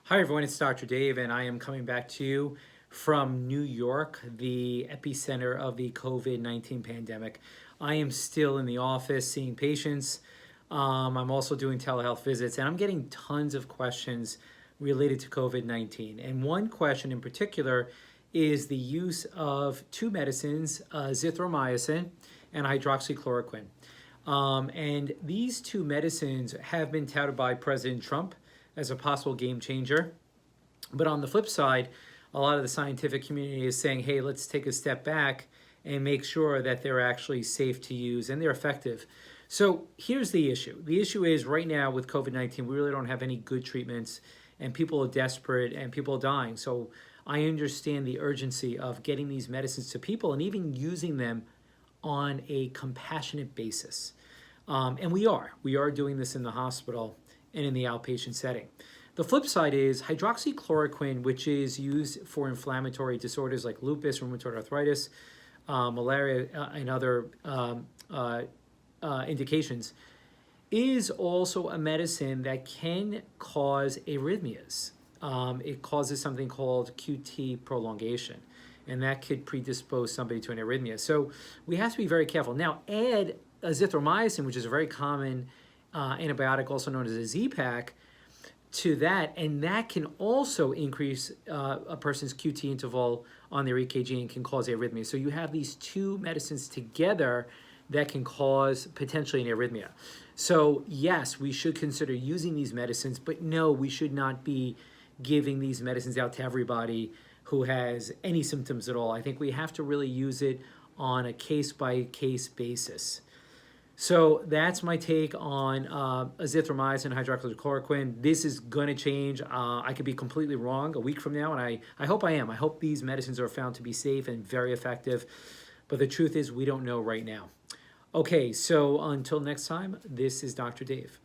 Hi everyone, it's Dr. Dave and I am coming back to you from New York, the epicenter of the COVID-19 pandemic. I am still in the office seeing patients. I'm also doing telehealth visits and I'm getting tons of questions related to COVID-19. And one question in particular is the use of two medicines, azithromycin and hydroxychloroquine. And these two medicines have been touted by President Trump as a possible game changer. But on the flip side, a lot of the scientific community is saying, hey, let's take a step back and make sure that they're actually safe to use and they're effective. So here's the issue. The issue is right now with COVID-19, we really don't have any good treatments and people are desperate and people are dying. So I understand the urgency of getting these medicines to people and even using them on a compassionate basis. And we are doing this in the hospital and in the outpatient setting. The flip side is hydroxychloroquine, which is used for inflammatory disorders like lupus, rheumatoid arthritis, malaria, and other indications, is also a medicine that can cause arrhythmias. It causes something called QT prolongation, and that could predispose somebody to an arrhythmia. So we have to be very careful. Now, add azithromycin, which is a very common antibiotic, also known as a Z-Pak, to that, and that can also increase a person's QT interval on their EKG and can cause arrhythmia. So you have these two medicines together that can cause potentially an arrhythmia. So yes, we should consider using these medicines, but no, we should not be giving these medicines out to everybody who has any symptoms at all. I think we have to really use it on a case-by-case basis. So that's my take on azithromycin, hydroxychloroquine. This is going to change. I could be completely wrong a week from now, and I hope I am. I hope these medicines are found to be safe and very effective. But the truth is we don't know right now. Okay, so until next time, this is Dr. Dave.